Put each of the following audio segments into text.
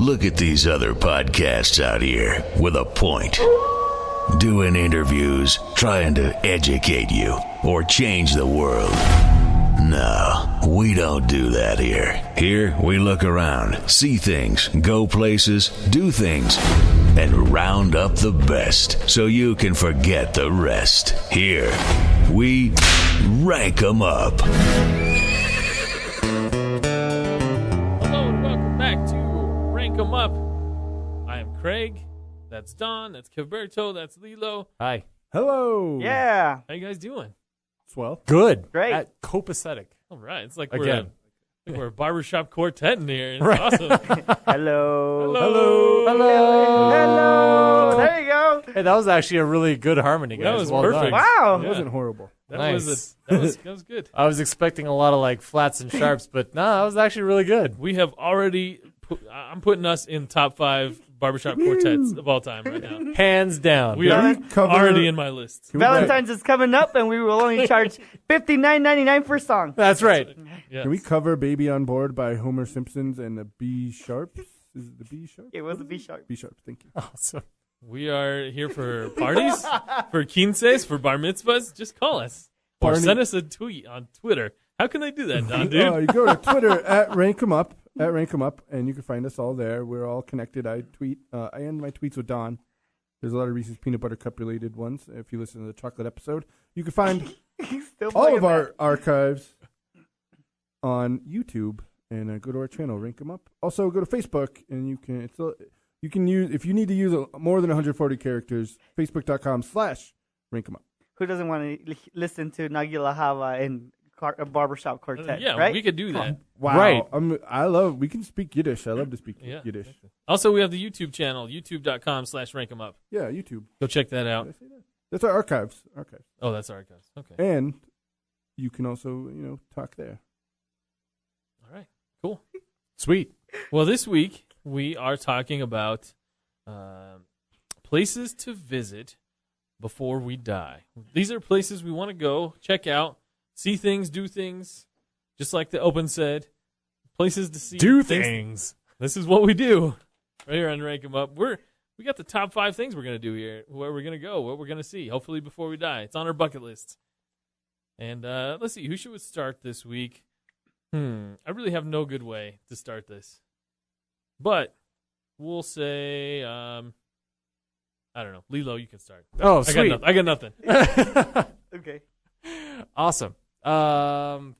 Look at these other podcasts out here with a point. Doing interviews, trying to educate you, or change the world. No, we don't do that here. Here, we look around, see things, go places, do things, and round up the best so you can forget the rest. Here, we rank 'em up. Hello and welcome back to Rank 'em Up. I am Craig. That's Don. That's Gilberto. That's Lilo. Hi. Hello. Yeah. How you guys doing? Swell. Good. Great. Copacetic. All right. It's like Again. we're a barbershop quartet in here. It's Right. awesome. Hello. Hello. Hello. There you go. Hey, that was actually a really good harmony, guys. That was well perfect. Done. Wow. It Yeah. wasn't horrible. That Nice. was good. I was expecting a lot of like flats and sharps, but no, that was actually really good. We have already I'm putting us in top 5 barbershop quartets of all time right now. Hands down. We are cover- already in my list. Valentine's is coming up, and we will only charge $59.99 per song. That's right. Yes. Can we cover Baby on Board by Homer Simpsons and the B Sharps? Is it the B Sharps? It was a B sharp. B Sharps, thank you. Awesome. We are here for parties, for quinces, for bar mitzvahs. Just call us or Barney- send us a tweet on Twitter. How can they do that, Don, dude? You go to Twitter at Rank 'em Up, and you can find us all there. We're all connected. I tweet. I end my tweets with Don. There's a lot of Reese's Peanut Butter Cup related ones. If you listen to the chocolate episode, you can find Still all plugging of that. our archives on YouTube, and go to our channel, Rank 'em Up. Also, go to Facebook, and you can use, if you need to use more than 140 characters, facebook.com/Rank 'em Up. Who doesn't want to listen to Nagila Hava and a barbershop quartet? Yeah, right? we could do that. Wow. Right. We can speak Yiddish. I love to speak Yeah. Yiddish. Also, we have the YouTube channel, youtube.com/rankemup. Yeah, YouTube. Go check that out. Did I say that? That's our archives. Oh, that's archives. Okay. And you can also, talk there. All right. Cool. Sweet. Well, this week we are talking about places to visit before we die. These are places we want to go, check out, see things, do things, just like the Open said. Places to see. Do things. This is what we do right here on Rank 'em Up. We got the top 5 things we're going to do here, where we're going to go, what we're going to see, hopefully before we die. It's on our bucket list. And let's see, who should we start this week? I really have no good way to start this. But we'll say, I don't know. Lilo, you can start. Oh, sweet. I got nothing. Okay. Awesome. I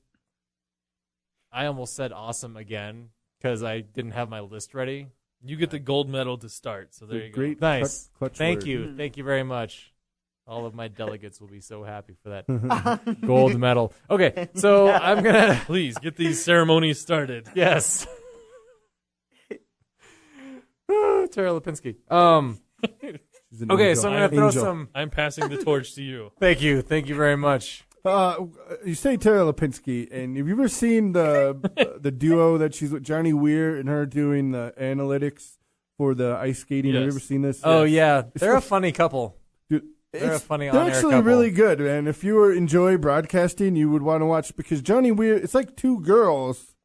almost said awesome again because I didn't have my list ready. You get the gold medal to start, so there you go. Great. Nice. Clutch Thank word. you. Thank you very much. All of my delegates will be so happy for that gold medal. Okay, so I'm going to... Please, get these ceremonies started. Yes. Tara Lipinski. She's an Okay, angel. so I'm going to throw Angel. some... I'm passing the torch to you. Thank you very much. You say Tara Lipinski, and have you ever seen the duo that she's with Johnny Weir and her doing the analytics for the ice skating? Have you Yes. ever seen this? Oh, yeah. They're a funny couple. Dude, They're a funny They're on-air actually couple. really good, and if you enjoy broadcasting, you would want to watch, because Johnny Weir, it's like two girls,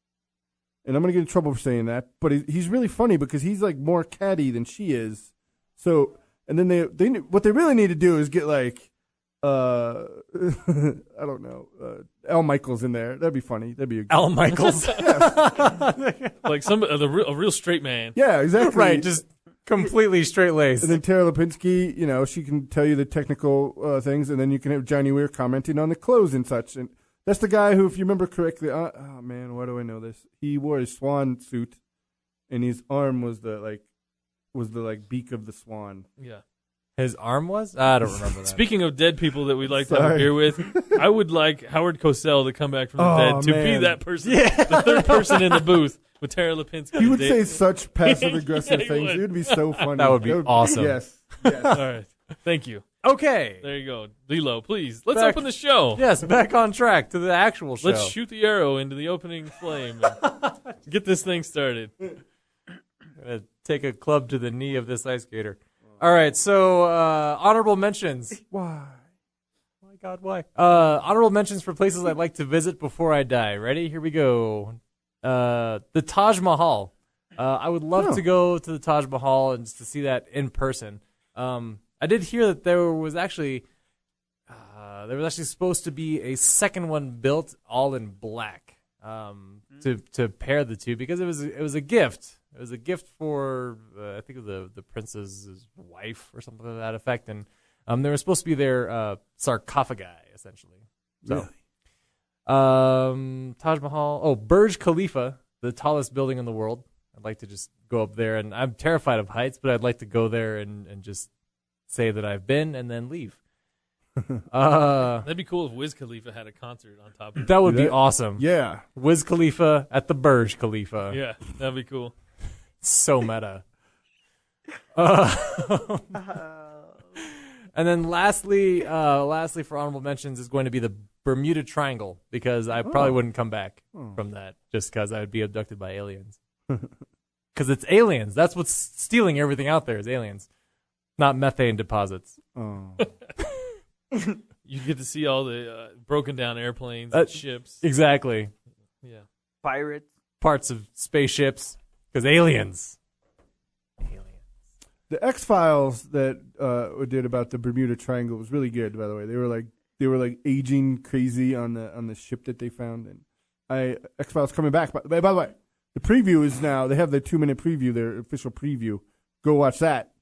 and I'm going to get in trouble for saying that, but he's really funny because he's like more catty than she is. So, and then they what they really need to do is get like, I don't know, Al Michaels in there. That'd be funny. That'd be a Al Michaels. Like a real straight man. Yeah, exactly. Right, just completely straight-laced. And then Tara Lipinski, she can tell you the technical things, and then you can have Johnny Weir commenting on the clothes and such. And that's the guy who, if you remember correctly, oh man, why do I know this? He wore a swan suit, and his arm was the beak of the swan. Yeah. His arm was? I don't remember that. Speaking of dead people that we'd like to have a Sorry. beer with, I would like Howard Cosell to come back from the Oh, dead to be man. that person, the third person in the booth with Tara Lipinski. He would Dave. say such passive aggressive Yeah, he things. would. It would be so funny. That would be awesome. Yes. All right. Thank you. Okay. There you go. Lilo, please. Let's Back- open the show. Yes, back on track to the actual show. Let's shoot the arrow into the opening flame and get this thing started. Take a club to the knee of this ice skater. All right, so honorable mentions. Why? Oh my God, why? Honorable mentions for places I'd like to visit before I die. Ready? Here we go. The Taj Mahal. I would love to go to the Taj Mahal and just to see that in person. I did hear that there was actually supposed to be a second one built all in black to pair the two because it was a gift. It was a gift for I think it was the prince's wife or something to that effect, and they were supposed to be their sarcophagi essentially. So, Taj Mahal. Burj Khalifa, the tallest building in the world. I'd like to just go up there, and I'm terrified of heights, but I'd like to go there and just say that I've been and then leave. That'd be cool if Wiz Khalifa had a concert on top of it. That would be awesome. Yeah. Wiz Khalifa at the Burj Khalifa. Yeah, that'd be cool. So meta. And then lastly for honorable mentions is going to be the Bermuda Triangle because I probably wouldn't come back from that just because I would be abducted by aliens. Because it's aliens. That's what's stealing everything out there is aliens, not methane deposits. Oh. You get to see all the broken down airplanes and ships. Exactly. Yeah. Pirates. Parts of spaceships. Because aliens. The X-Files that did about the Bermuda Triangle was really good, by the way. They were like aging crazy on the ship that they found, and X-Files coming back. By the way, the preview is now. They have their 2-minute preview, their official preview. Go watch that.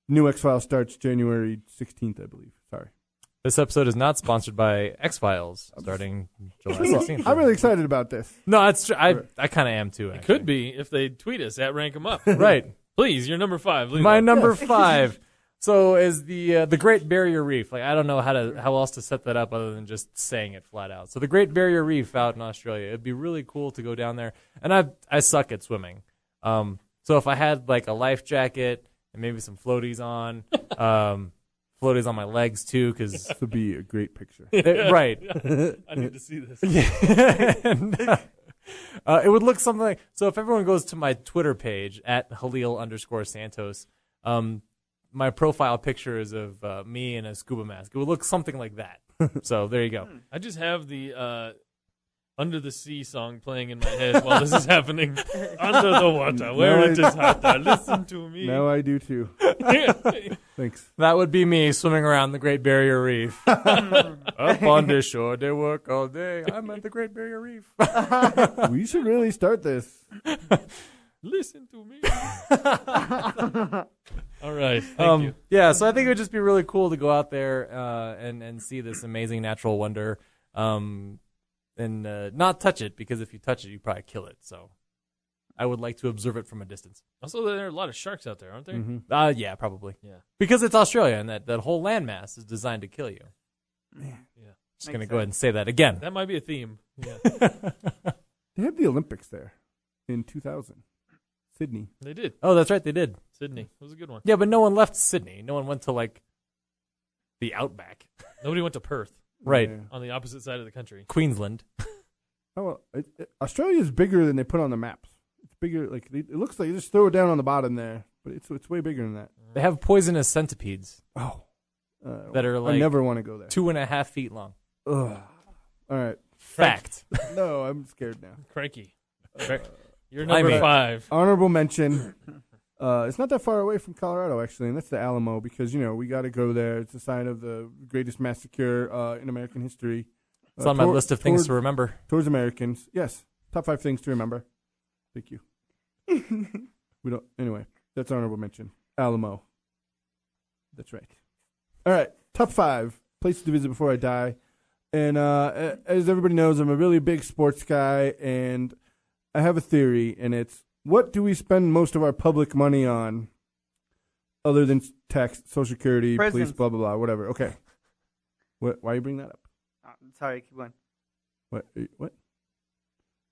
New X-Files starts January 16th, I believe. Sorry. This episode is not sponsored by X-Files starting July 16th. I'm really excited about this. No, it's true. I kind of am too. It could be if they tweet us at Rank 'em Up. Right. Please, you're number 5. Leave My it. number 5. So is the Great Barrier Reef. Like I don't know how else to set that up other than just saying it flat out. So the Great Barrier Reef out in Australia. It'd be really cool to go down there. And I suck at swimming. So if I had like a life jacket and maybe some floaties on, floaties on my legs too, because This would be a great picture. right. I need to see this. And, it would look something like, so if everyone goes to my Twitter page at Halil_Santos, my profile picture is of me in a scuba mask. It would look something like that. So there you go. I just have the Under the Sea song playing in my head while this is happening. Under the water, where it is hotter. Listen to me. Now I do too. Thanks. That would be me swimming around the Great Barrier Reef. Up on the shore, they work all day. I'm at the Great Barrier Reef. We should really start this. Listen to me. All right. Thank you. Yeah, so I think it would just be really cool to go out there and see this amazing natural wonder. And not touch it, because if you touch it, you probably kill it. So I would like to observe it from a distance. Also, there are a lot of sharks out there, aren't there? Mm-hmm. Yeah, probably. Yeah. Because it's Australia, and that whole landmass is designed to kill you. Yeah. Just going to go ahead and say that again. That might be a theme. Yeah. They had the Olympics there in 2000. Sydney. They did. Oh, that's right, they did. Sydney. It was a good one. Yeah, but no one left Sydney. No one went to, like, the outback. Nobody went to Perth Right. Yeah. on the opposite side of the country. Queensland. Oh, well, Australia is bigger than they put on the maps. It's bigger. Like it looks like you just throw it down on the bottom there, but it's way bigger than that. They have poisonous centipedes Oh, that are, I like, never want to go there. 2.5 feet long. Ugh. All right. Fact. No, I'm scared now. Cranky. You're I number mean- 5. Honorable mention. It's not that far away from Colorado, actually, and that's the Alamo because we got to go there. It's a sign of the greatest massacre in American history. It's on my list of things to remember. Towards Americans. Yes. Top 5 things to remember. Thank you. We don't. Anyway, that's honorable mention. Alamo. That's right. All right. Top 5 places to visit before I die. And as everybody knows, I'm a really big sports guy, and I have a theory, and it's, what do we spend most of our public money on other than tax, Social Security, police, Prisons. blah, blah, blah, whatever? Okay. Why are you bringing that up? Sorry, keep going. What?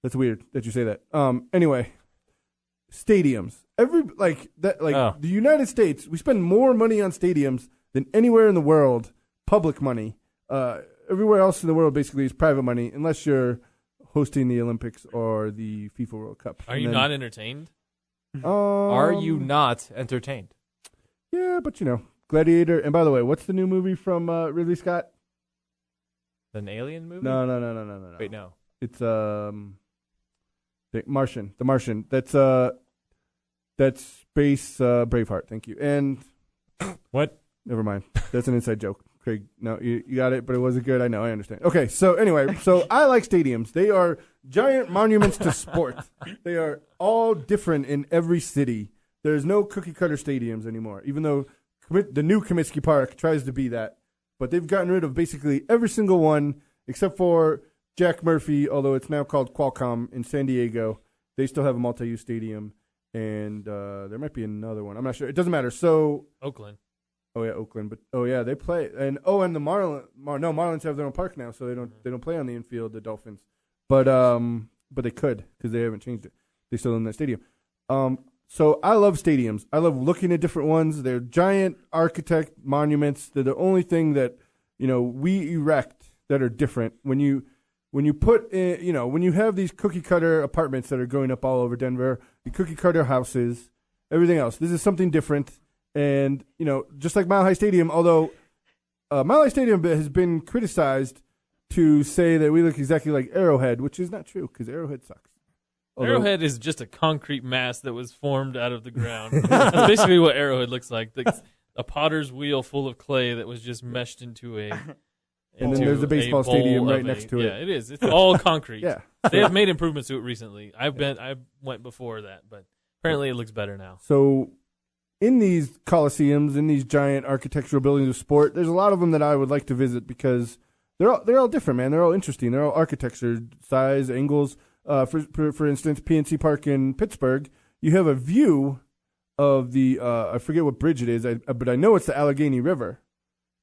That's weird that you say that. Anyway, stadiums. The United States, we spend more money on stadiums than anywhere in the world, public money. Everywhere else in the world basically is private money, unless you're hosting the Olympics or the FIFA World Cup. Are you not entertained? Are you not entertained? Yeah, but Gladiator. And by the way, what's the new movie from Ridley Scott? An alien movie? No. Wait, no. It's The Martian. That's That's Space Braveheart. Thank you. And What? never mind. That's an inside joke. Craig, no, you got it, but it wasn't good. I know, I understand. Okay, so anyway, so I like stadiums. They are giant monuments to sport. They are all different in every city. There's no cookie-cutter stadiums anymore, even though the new Comiskey Park tries to be that. But they've gotten rid of basically every single one except for Jack Murphy, although it's now called Qualcomm in San Diego. They still have a multi-use stadium, and there might be another one. I'm not sure. It doesn't matter. So Oakland. Oh yeah, Oakland, but they play and the Marlins have their own park now, so they don't play on the infield, the Dolphins, but they could because they haven't changed it. They still in that stadium. So I love stadiums. I love looking at different ones. They're giant architect monuments. They're the only thing that we erect that are different. When you put in, when you have these cookie cutter apartments that are going up all over Denver, the cookie cutter houses, everything else. This is something different. And, just like Mile High Stadium, although Mile High Stadium has been criticized to say that we look exactly like Arrowhead, which is not true because Arrowhead sucks. Arrowhead is just a concrete mass that was formed out of the ground. That's basically what Arrowhead looks like. A potter's wheel full of clay that was just meshed into a. And then there's a baseball stadium right next to it. Yeah, it is. It's all concrete. Yeah. They have made improvements to it recently. I went before that, but apparently it looks better now. So in these coliseums, in these giant architectural buildings of sport, there's a lot of them that I would like to visit because they're all different, man. They're all interesting. They're all architecture, size, angles. For instance, PNC Park in Pittsburgh, you have a view of the I forget what bridge it is, but I know it's the Allegheny River,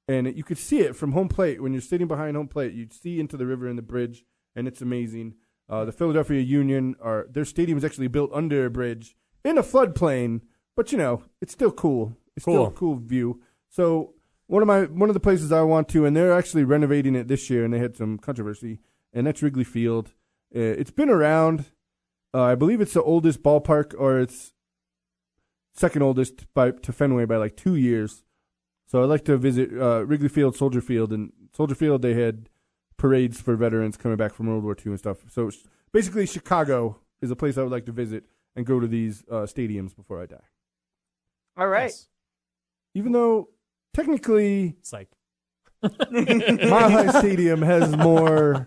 and you could see it from home plate. When you're sitting behind home plate, you'd see into the river and the bridge, and it's amazing. The Philadelphia Union, their stadium is actually built under a bridge in a floodplain, but it's still cool. It's still a cool view. So one of the places I want to, and they're actually renovating it this year, and they had some controversy, and that's Wrigley Field. It's been around. I believe it's the oldest ballpark, or it's second oldest to Fenway by like 2 years. So I'd like to visit Wrigley Field, Soldier Field, and Soldier Field they had parades for veterans coming back from World War II and stuff. So basically, Chicago is a place I would like to visit and go to these stadiums before I die. All right. Nice. Even though technically, Psych. Mile High Stadium has more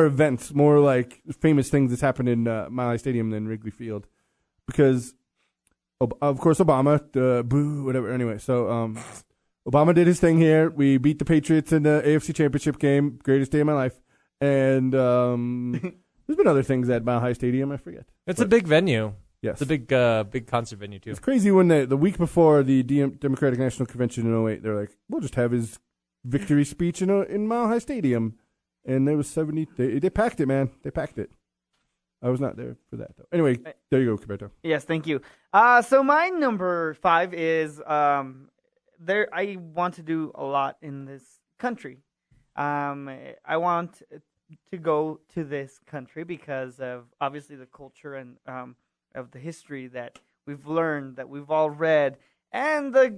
events, more like famous things that's happened in Mile High Stadium than Wrigley Field, because of course Obama, boo, whatever. Anyway, so Obama did his thing here. We beat the Patriots in the AFC Championship game, greatest day of my life, and there's been other things at Mile High Stadium. I forget. It's a big venue. Yes, It's a big concert venue too. It's crazy when the week before the Democratic National Convention in 2008, they're like, we'll just have his victory speech in Mile High Stadium. And there was 70. They packed it, man. They packed it. I was not there for that, though. Anyway, there you go, Caberto. Yes, thank you. So my number 5 is I want to do a lot in this country. I want to go to this country because of obviously the culture and of the history that we've learned, that we've all read, and the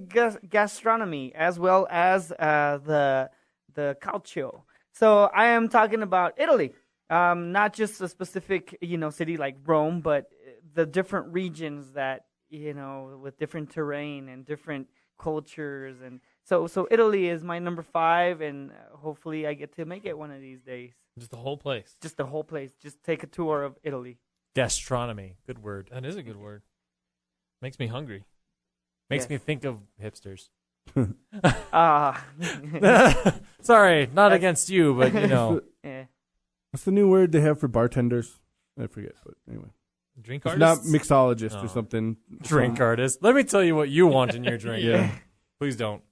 gastronomy, as well as the calcio. So I am talking about Italy, not just a specific city like Rome, but the different regions that with different terrain and different cultures, and so Italy is my number 5, and hopefully I get to make it one of these days. Just the whole place. Just the whole place. Just take a tour of Italy. Gastronomy. Good word. That is a good word. Makes me hungry. Makes me think of hipsters. Sorry, not against you, but Yeah. What's the new word they have for bartenders? I forget, but anyway. Drink It's artists? not mixologist No. or something. drink artist. Let me tell you what you want in your drink. Yeah. Please don't.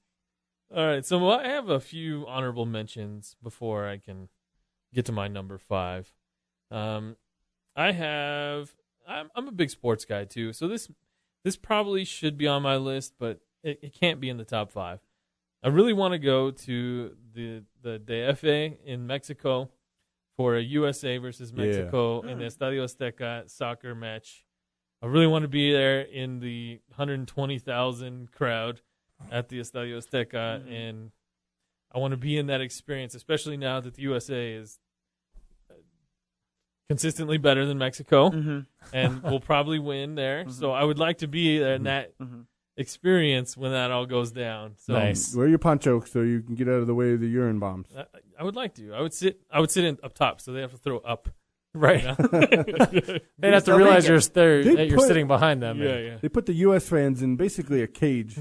All right, so I have a few honorable mentions before I can get to my number 5. I'm a big sports guy too, so this probably should be on my list, but it can't be in the top 5. I really want to go to the DF in Mexico for a USA versus Mexico in the Estadio Azteca soccer match. I really want to be there in the 120,000 crowd at the Estadio Azteca, and I want to be in that experience, especially now that the USA is consistently better than Mexico, Mm-hmm. and we'll probably win there. So I would like to be there in that experience when that all goes down. So Nice. Wear your poncho so you can get out of the way of the urine bombs. I would like to. I would sit up top, so they have to throw up. Right. You know? They'd have to They'll realize make that you're put- sitting behind them. yeah, and yeah. They put the U.S. fans in basically a cage.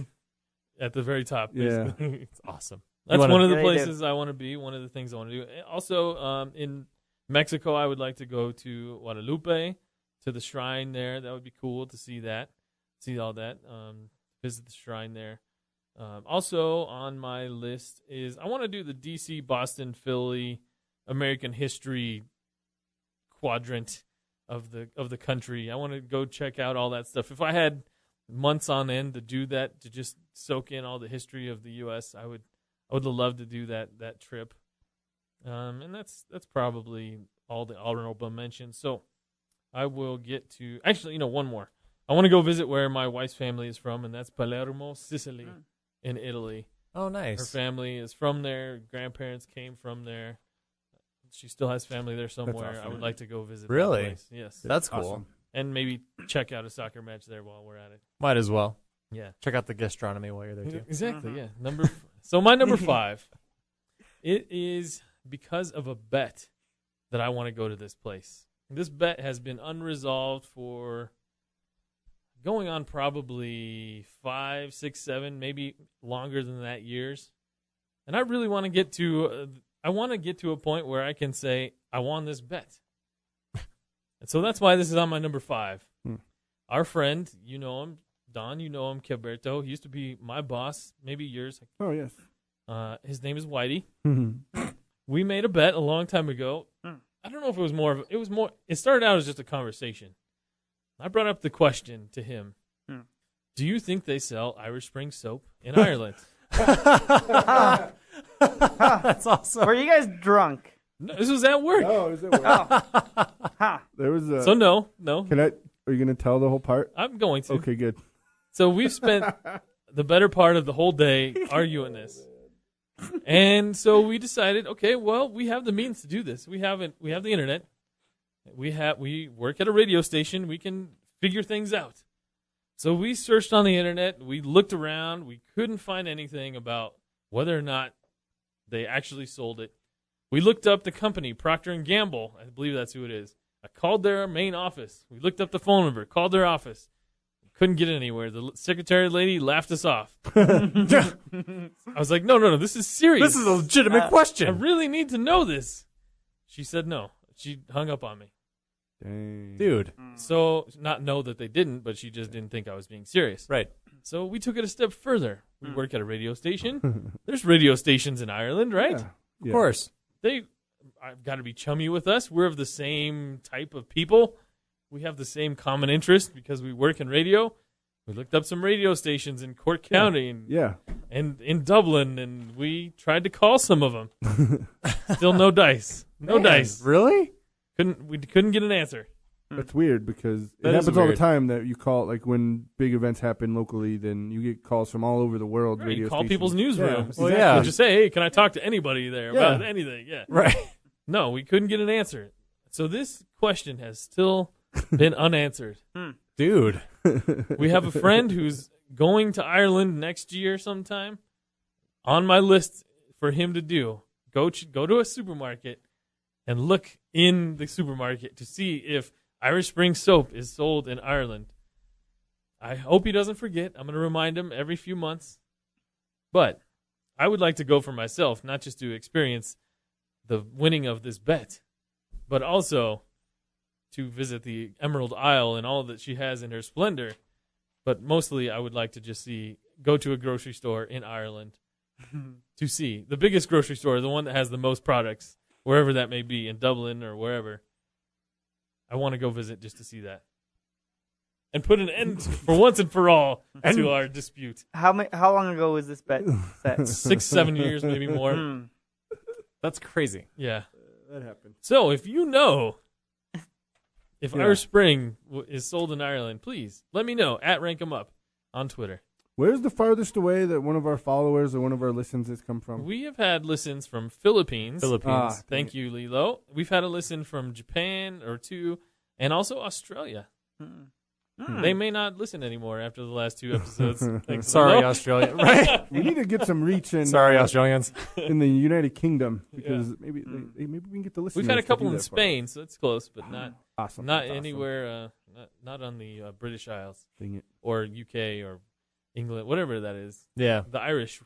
At the very top. Yeah. basically. It's awesome. That's wanna- one of the Yeah, you do. places I want to be. One of the things I want to do. Also, in Mexico, I would like to go to Guadalupe, to the shrine there. That would be cool to see that, see all that. Visit the shrine there. Also on my list is I want to do the DC, Boston, Philly, American history quadrant of the country. I want to go check out all that stuff. If I had months on end to do that, to just soak in all the history of the U.S., I would love to do that trip. And that's probably all the honorable mentions. So I will get to actually, one more. I want to go visit where my wife's family is from, and that's Palermo, Sicily, in Italy. Oh, Her nice. family is from there. Grandparents came from there. She still has family there somewhere. awesome. I would like to go visit. Really? That place. Yes. That's cool. Awesome. And maybe check out a soccer match there while we're at it. Might as well. Yeah. Check out the gastronomy while you're there, too. Exactly. Yeah. So my number 5. It is because of a bet that I want to go to this place. This bet has been unresolved for going on probably 5, 6, 7, maybe longer than that years. And I really want to get to. I want to get to a point where I can say I won this bet. And so that's why this is on my number 5. Our friend, you know him, Don, you know him, Keberto. He used to be my boss, maybe yours. Oh, yes. His name is Whitey. We made a bet a long time ago. I don't know if it was more. It started out as just a conversation. I brought up the question to him. Do you think they sell Irish Spring soap in Ireland? That's awesome. Were you guys drunk? No, this was at work. Oh, is it? There was a. So no. Are you going to tell the whole part? I'm going to. Okay, good. So we've spent the better part of the whole day arguing this. And so we decided, okay, well, we have the means to do this. We have the internet. We work at a radio station. We can figure things out. So we searched on the internet. We looked around. We couldn't find anything about whether or not they actually sold it. We looked up the company, Procter & Gamble. I believe that's who it is. I called their main office. We looked up the phone number, called their office. Couldn't get anywhere. The secretary lady laughed us off. I was like, no, this is serious. This is a legitimate I question. really need to know this. She said no. She hung up on me. Dang. Dude. So, not know that they didn't, but she just didn't think I was being serious. Right. So we took it a step further. We work at a radio station. There's radio stations in Ireland, right? Yeah. Of course. I've got to be chummy with us. We're of the same type of people. We have the same common interest because we work in radio. We looked up some radio stations in Cork County and in Dublin, and we tried to call some of them. Still no dice. No dice. Really? We couldn't get an answer. That's weird because That it is happens all the weird. time that you call, like when big events happen locally, then you get calls from all over the world. Right, Radio you call stations. people's newsrooms. Well, yeah. You just say, hey, can I talk to anybody there about anything? Yeah. Right. No, we couldn't get an answer. So this question has still been unanswered. Dude. We have a friend who's going to Ireland next year sometime. On my list for him to do, go to a supermarket and look in the supermarket to see if Irish Spring soap is sold in Ireland. I hope he doesn't forget. I'm going to remind him every few months. But I would like to go for myself, not just to experience the winning of this bet, but also to visit the Emerald Isle and all that she has in her splendor. But mostly I would like to just go to a grocery store in Ireland to see the biggest grocery store, the one that has the most products, wherever that may be, in Dublin or wherever. I want to go visit just to see that. And put an end, for once and for all, to our dispute. How long ago was this bet set? 6, 7 years, maybe more. That's crazy. Yeah. That happened. So if you know if Yeah. Irish Spring is sold in Ireland, please let me know at Rank 'em Up on Twitter. Where's the farthest away that one of our followers or one of our listens has come from? We have had listens from Philippines. Philippines. Thank you, Lilo. We've had a listen from Japan or two, and also Australia. They may not listen anymore after the last 2 episodes. Thanks, Sorry, Lilo. Australia. Right? We need to get some reach in. Sorry, Australians. In the United Kingdom because maybe we can get the listeners. We've had a to couple do in that for us. Spain, so it's close, but not Awesome. not That's awesome. anywhere. Not on the British Isles Dang it. or UK or England, whatever that is. Yeah. The Irish,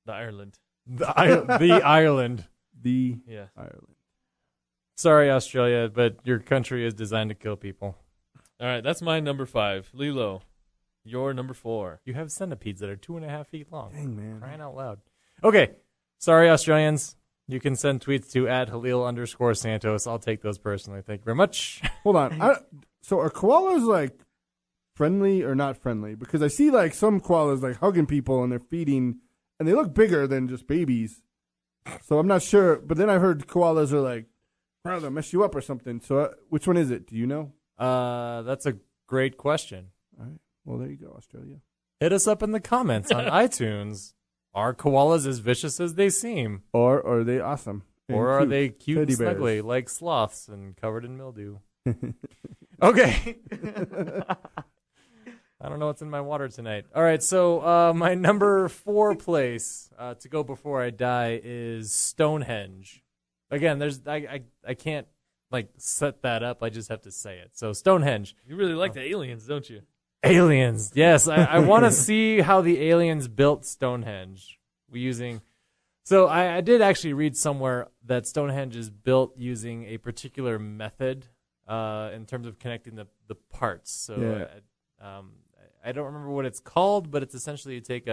the Ireland. The Ireland. The Yeah. Ireland. Sorry, Australia, but your country is designed to kill people. All right, that's my number 5. Lilo, your number 4. You have centipedes that are 2.5 feet long. Dang, man. Crying out loud. Okay. Sorry, Australians. You can send tweets to @Halil_Santos. I'll take those personally. Thank you very much. Hold on. So are koalas like friendly or not friendly? Because I see like some koalas like hugging people and they're feeding, and they look bigger than just babies. So I'm not sure. But then I heard koalas are like, "Wow, they'll mess you up or something." So which one is it? Do you know? That's a great question. All right. Well, there you go, Australia. Hit us up in the comments on iTunes. Are koalas as vicious as they seem? Or are they awesome? and Or are cute? they cute and Teddy bears. snuggly like sloths and covered in mildew? Okay. I don't know what's in my water tonight. All right, so my number 4 place to go before I die is Stonehenge. Again, I can't like set that up. I just have to say it. So Stonehenge. You really like the aliens, don't you? Aliens. Yes, I want to see how the aliens built Stonehenge. So I did actually read somewhere that Stonehenge is built using a particular method in terms of connecting the parts. So I don't remember what it's called, but it's essentially you take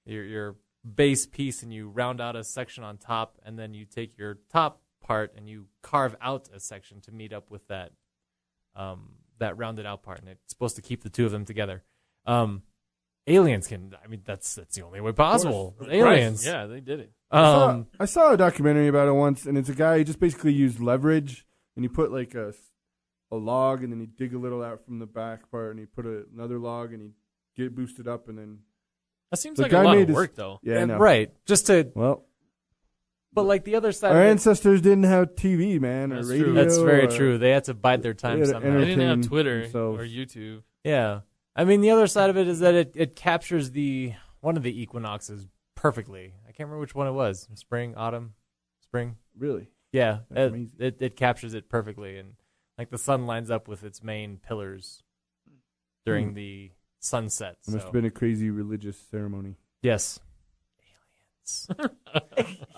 your base piece and you round out a section on top, and then you take your top part and you carve out a section to meet up with that rounded out part, and it's supposed to keep the two of them together. Aliens that's the only way possible. Aliens. Right. Yeah, they did it. I saw a documentary about it once, and it's a guy who just basically used leverage, and he put like a log, and then he dig a little out from the back part, and he put another log, and he get boosted up, and then That seems the like guy a lot made of his- work, though. yeah, I know. Right. Just to, Well, but like the other side our of it, ancestors didn't have TV, man, or That's radio. true. that's very or- true. They had to bide their They time had to somehow. They didn't have entertain Twitter themselves. or YouTube. Yeah. I mean, the other side of it is that it captures one of the equinoxes perfectly. I can't remember which one it was. Spring, autumn, spring. Really? Yeah, That's amazing. it captures it perfectly, and like the sun lines up with its main pillars during the sunset. It must So have been a crazy religious ceremony. yes,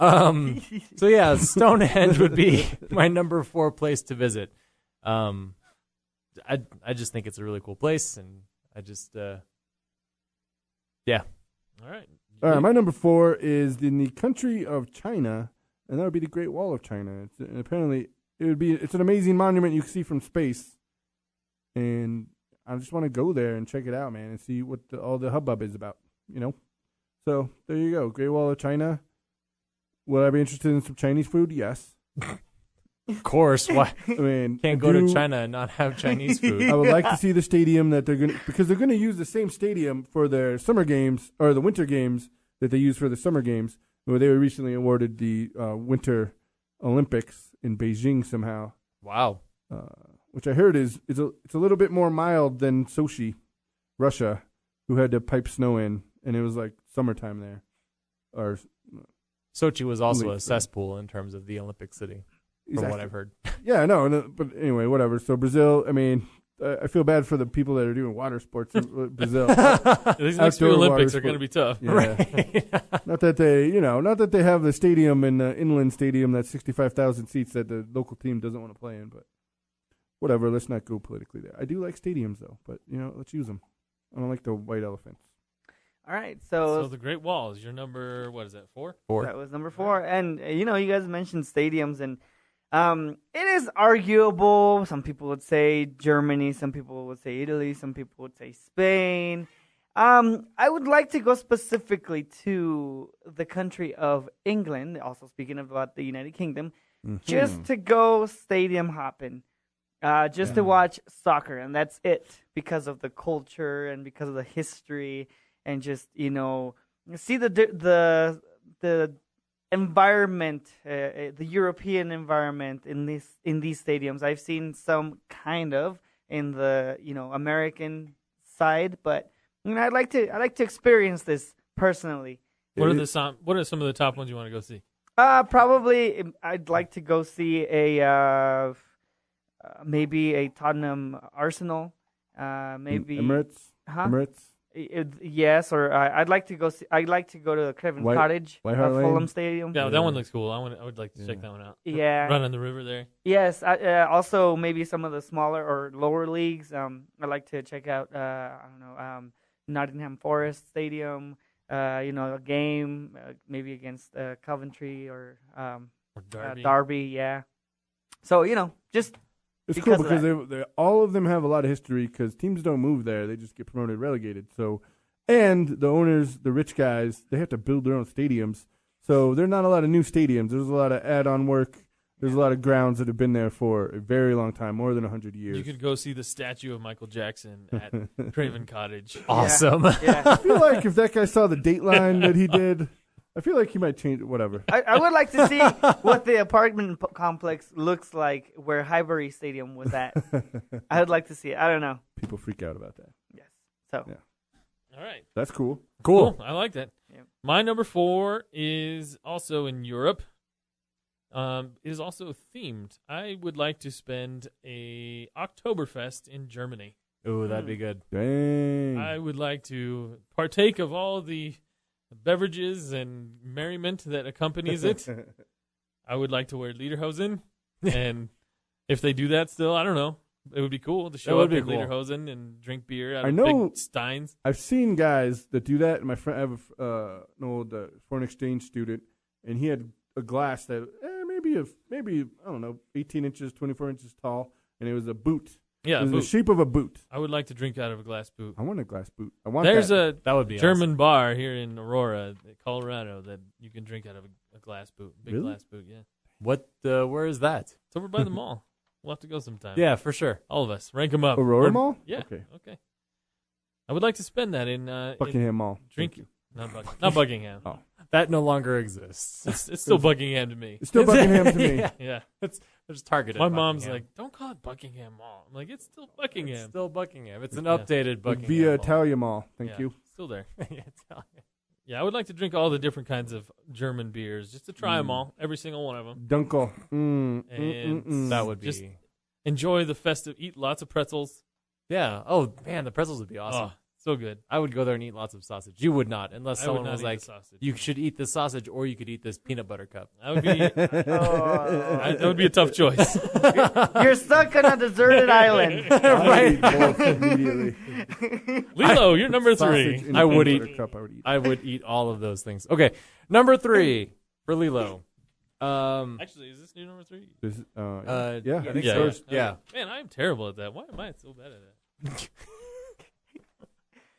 aliens. So yeah, Stonehenge would be my number 4 place to visit. I just think it's a really cool place, and I just yeah. All right. All right, my number 4 is in the country of China, and that would be the Great Wall of China. And apparently, it's an amazing monument you can see from space, and I just want to go there and check it out, man, and see what all the hubbub is about, you know? So, there you go, Great Wall of China. Will I be interested in some Chinese food? Yes. Of course, why I mean, can't go to China and not have Chinese food? I would like to see the stadium that because they're going to use the same stadium for their summer games or the winter games that they use for the summer games. Where they were recently awarded the Winter Olympics in Beijing somehow, Wow. which I heard it's a little bit more mild than Sochi, Russia, who had to pipe snow in, and it was like summertime there. Or Sochi was also a League, cesspool in terms of the Olympic city, from what I've heard. Yeah, no, but anyway, whatever. So Brazil, I mean, I feel bad for the people that are doing water sports in Brazil. These next few Outdoor Olympics water are going to be tough. Yeah. Not that they have the stadium in inland stadium that's 65,000 seats that the local team doesn't want to play in, but whatever. Let's not go politically there. I do like stadiums though, but let's use them. I don't like the white elephants. All right, So so the Great Wall is your number, what is that, 4? that was number 4. And, you guys mentioned stadiums, and it is arguable. Some people would say Germany, some people would say Italy, some people would say Spain. I would like to go specifically to the country of England, also speaking about the United Kingdom, just to go stadium hopping. just to watch soccer, and that's it, because of the culture and because of the history, and just see the environment, the European environment in these stadiums. I've seen some kind of in the American side, but I'd like to experience this personally. What are some of the top ones you want to go see? Probably I'd like to go see maybe a Tottenham Arsenal, maybe Emirates. Huh? Emirates. Yes, or I'd like to go see. I'd like to go to the Craven Cottage, White Hart Lane? Fulham Stadium. Yeah, that one looks cool. I would like to check that one out. Yeah. Run on the river there. Yes. Also, maybe some of the smaller or lower leagues. I'd like to check out. I don't know. Nottingham Forest Stadium. A game maybe against Coventry or Derby. Derby. Yeah. So just. It's Because cool of because they all of them have a lot of history because teams don't move there; they just get promoted, relegated. So, and the owners, the rich guys, they have to build their own stadiums. So there's not a lot of new stadiums. There's a lot of add-on work. There's a lot of grounds that have been there for a very long time, more than 100 years. You could go see the statue of Michael Jackson at Craven Cottage. Awesome. Yeah. I feel like if that guy saw the Dateline that he did, I feel like he might change it. Whatever. I would like to see what the apartment complex looks like where Highbury Stadium was at. I would like to see it. I don't know. People freak out about that. Yes. So. Yeah. All right. That's cool. Cool. I like that. Yeah. My number 4 is also in Europe. It is also themed. I would like to spend a Oktoberfest in Germany. Ooh, that'd be good. Dang. I would like to partake of all the beverages and merriment that accompanies it. I would like to wear lederhosen, and if they do that still, I don't know. It would be cool to show would up be in cool. lederhosen and drink beer out I of know- big steins. I've seen guys that do that. My friend, I have an old foreign exchange student, and he had a glass that maybe I don't know, 18 inches, 24 inches tall, and it was a boot. Yeah, it was boot. the shape of a boot. I would like to drink out of a glass boot. I want a glass boot. I want. There's that. That would be German bar here in Aurora, Colorado, that you can drink out of a glass boot, big Really? glass boot. Yeah, Awesome. Where is that? it's over by the mall. We'll have to go sometime. Yeah, for sure. all of us rank them up. Aurora Mall. Yeah. Okay. I would like to spend that in Buckingham Mall. drink. Thank you. Not Buckingham. Oh. That no longer exists. It's still Buckingham to me. It's still Buckingham to me. Yeah, Yeah. it's there's targeted. My mom's Buckingham. like, don't call it Buckingham Mall. I'm like, it's still Buckingham. It's still Buckingham. It's an Yeah. updated Buckingham. Via Mall. Italia Mall. Thank Yeah, you. Still there. Yeah, Italian. Yeah, I would like to drink all the different kinds of German beers, just to try them all, every single one of them. Dunkel. And That would be. Just- Enjoy the festive, eat lots of pretzels. Yeah. Oh man, the pretzels would be awesome. Oh, so good. I would go there and eat lots of sausage. You would not, unless I would someone not was eat like, the sausage. "You should eat this sausage, or you could eat this peanut butter cup." That would be that would be a tough choice. You're stuck on a deserted island. Right. Both immediately. Lilo, you're number Sausage 3. in I a would peanut eat- butter cup, I would eat. I would eat all of those things. Okay, number 3 for Lilo. Actually, is this new number 3? This- Yeah, I think yeah, so. yeah. Yeah. Man, I'm terrible at that. Why am I so bad at that?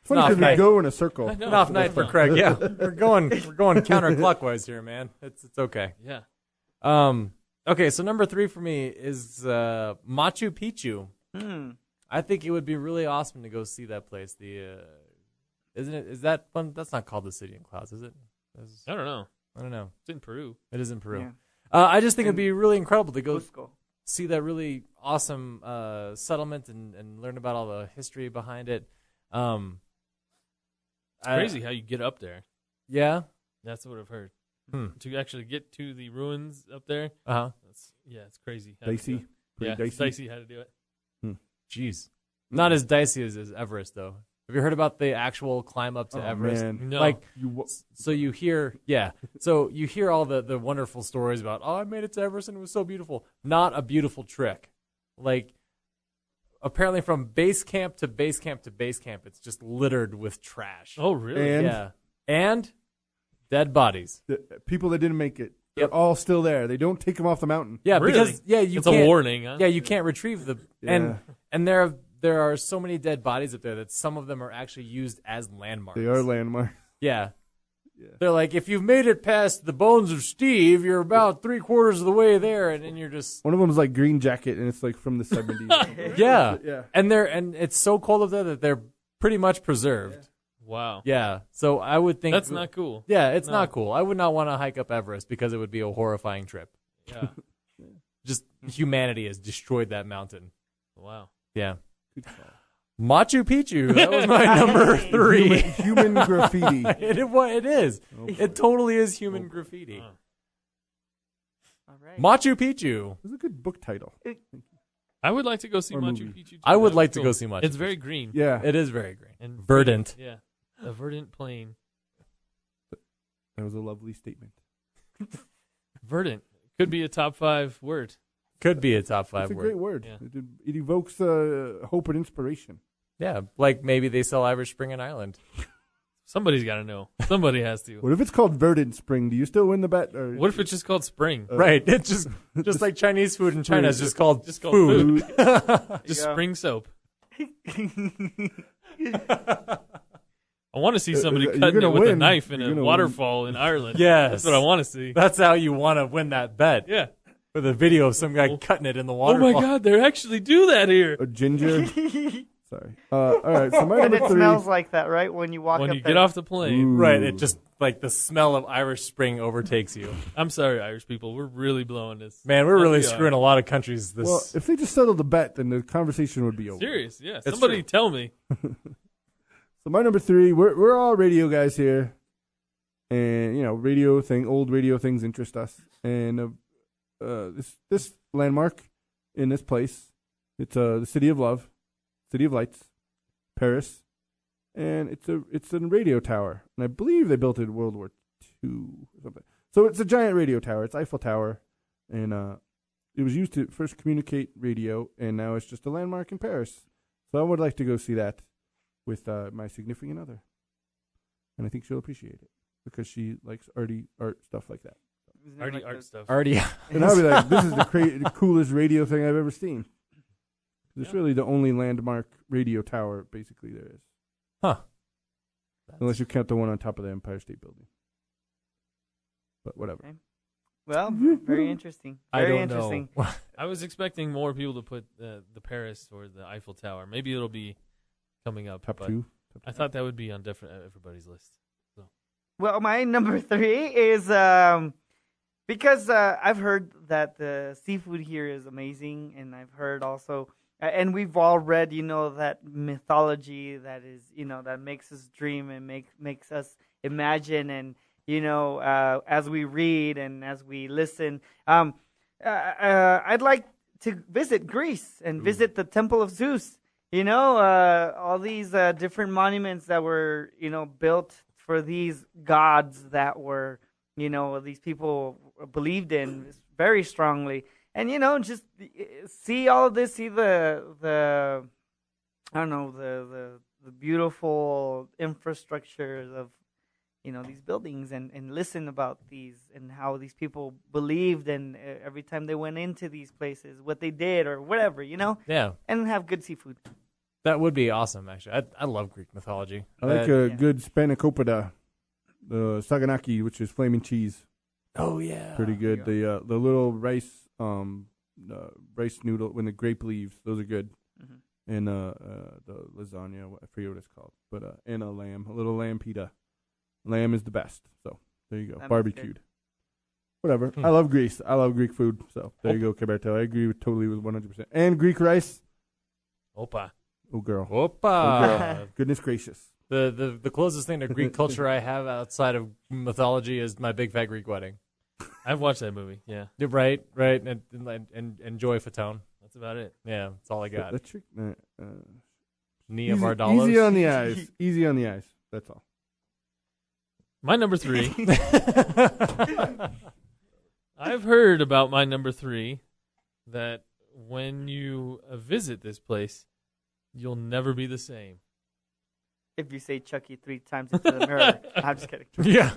It's funny Off because we night. go in a circle. I know. An off night for Craig. Yeah, we're going counterclockwise here, man. It's okay. Yeah. Okay, so number 3 for me is Machu Picchu. I think it would be really awesome to go see that place. Isn't it? Is that one? That's not called the City in Clouds, is it? I don't know. I don't know. It's in Peru. It is in Peru. Yeah. I just think it'd be really incredible to go Cusco. see that really awesome settlement and learn about all the history behind it. It's crazy how you get up there. Yeah. That's what I've heard. Hmm. To actually get to the ruins up there, Uh huh. it's crazy. how to do Dicey. it. Pretty Yeah, dicey. it's dicey how to do it. Jeez. Not as dicey as Everest, though. Have you heard about the actual climb up to Oh, Everest? man. No. Like, You, so you hear, so you hear all the wonderful stories about, oh, I made it to Everest and it was so beautiful. Not a beautiful trick. Like, apparently from base camp to base camp to base camp, it's just littered with trash. Oh, really? And- yeah. And dead bodies. the people that didn't make it, they're Yep. all still there. They don't take them off the mountain. Yeah, Really? because you It's can't, a warning, huh? Yeah, you can't retrieve the Yeah. and there are so many dead bodies up there that some of them are actually used as landmarks. They are landmarks. Yeah. They're like, if you've made it past the bones of Steve, you're about 3/4 of the way there, and then you're just One of them is like Green Jacket, and it's like from the 70s. yeah. Yeah. And it's so cold up there that they're pretty much preserved. Wow. Yeah. So I would think That's not cool. Yeah, it's No. not cool. I would not want to hike up Everest because it would be a horrifying trip. Yeah. Just humanity has destroyed that mountain. Wow. Yeah. Machu Picchu. That was my number 3. Human graffiti. It is. It totally is human graffiti. All right. Machu Picchu. It's a good book title. I would like to go see Or Machu movie. Picchu. Too. I would That'd be like to cool. go see Machu It's Picchu. very green. Yeah. It is very green. And Verdant. Yeah. A verdant plain. That was a lovely statement. Verdant. Could be a top 5 word. Could be a top 5 It's a word. great word. Yeah. It evokes hope and inspiration. Yeah, like maybe they sell Irish Spring in Ireland. Somebody's got to know. Somebody has to. What if it's called Verdant Spring? Do you still win the bet? Or What if it's just called spring? Right. It's just like Chinese food in China is just called Just called food. Just go. spring soap. I want to see somebody You're cutting it gonna with a win. knife in You're a gonna waterfall in Ireland. Yes. That's what I want to see. That's how you want to win that bet. Yeah. With a video of some guy cutting it in the Oh waterfall. my God, they actually do that here. a ginger? Sorry. All right. So my And number it 3. smells like that, right? When you walk When up you there. get off the plane. Ooh. Right. It just like the smell of Irish Spring overtakes you. I'm sorry, Irish people. We're really blowing this. Man, we're Yeah, really we are. screwing a lot of countries this. Well, if they just settled the bet, then the conversation would be over. Serious, yeah. It's Somebody true. tell me. So my number 3, we're all radio guys here, and old radio things interest us. And this landmark in this place, it's the City of Love, City of Lights, Paris, and it's a radio tower, and I believe they built it in World War II or something. So it's a giant radio tower. It's Eiffel Tower, and it was used to first communicate radio, and now it's just a landmark in Paris. So I would like to go see that with my significant other, and I think she'll appreciate it because she likes arty art stuff like that. Isn't it Arty like art the- stuff. already. And I'll be like, "This is the coolest radio thing I've ever seen." It's really the only landmark radio tower basically there is, Huh. unless you count the one on top of the Empire State Building. But whatever. Okay. Well, very interesting. I Very don't interesting. know. I was expecting more people to put the Paris or the Eiffel Tower. Maybe it'll be coming up. Top but 2. I thought that would be on everybody's list. Well, my number 3 is because I've heard that the seafood here is amazing, and I've heard also, and we've all read, that mythology that is, that makes us dream and makes us imagine, and as we read and as we listen, I'd like to visit Greece and visit the Temple of Zeus. All these different monuments that were, built for these gods that were, these people believed in very strongly. And, just see all of this, see the beautiful infrastructure of, these buildings and listen about these and how these people believed and every time they went into these places, what they did or whatever, Yeah. and have good seafood. That would be awesome, actually. I love Greek mythology. I like That- a good spanakopita, the saganaki, which is flaming cheese. oh, yeah. Pretty good. The little rice noodle when the grape leaves, those are good. Mhm. And the lasagna, I forget what it's called, but and a little lamb pita. Lamb is the best. So there you go, Lamb is barbecued. Whatever. I love Greece. I love Greek food. So there you go, Caberto. I agree totally with 100%. And Greek rice. Opa. Oh girl. Opa. Goodness gracious. The closest thing to Greek culture I have outside of mythology is My Big Fat Greek Wedding. I've watched that movie. Yeah, Right. And Joy Fatone. that's about it. Yeah, that's all I got. That chick, Nia easy, Vardalos. easy on the eyes. Easy on the eyes. That's all. My number 3. I've heard about my number 3 that when you visit this place, you'll never be the same. If you say Chucky 3 times into the mirror, I'm just kidding. Yeah.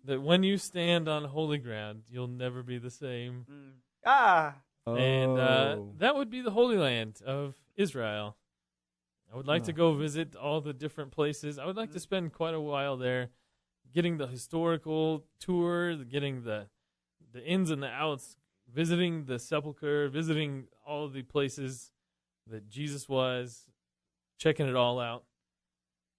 That when you stand on holy ground, you'll never be the same. And Oh. that would be the Holy Land of Israel. I would like to go visit all the different places. I would like to spend quite a while there, getting the historical tour, getting the ins and the outs, visiting the sepulcher, visiting all of the places that Jesus was, checking it all out.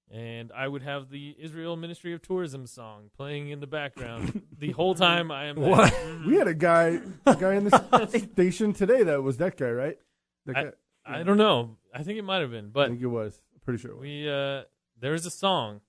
And I would have the Israel Ministry of Tourism song playing in the background the whole time I am there. What? We had a guy in the station today that was that guy, right? That guy. I don't know. I think it might have been, I but think it was. Pretty sure it was. we there is a song.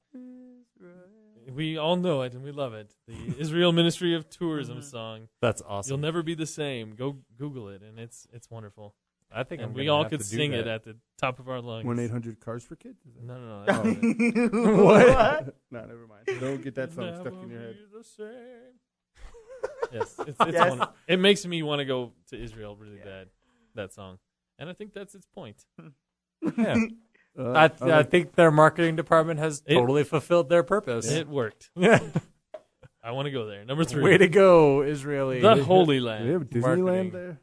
We all know it and we love it. The Israel Ministry of Tourism song. That's awesome. You'll never be the same. Go Google it, and it's wonderful. I think And I'm we gonna all have could to do sing that. it at the top of our lungs. 1-800-CARS for kids. Is that- No, that's not it. What? No, never mind. Don't get that song stuck in your head. Never be the same. Yes, it's Yes. it makes me want to go to Israel really bad. That song, and I think that's its point. Yeah. I I like- think their marketing department has It- totally fulfilled their purpose. It worked. Yeah. I want to go there. Number 3, Way to go, Israeli. the Holy Do they have Land. Disneyland marketing. there?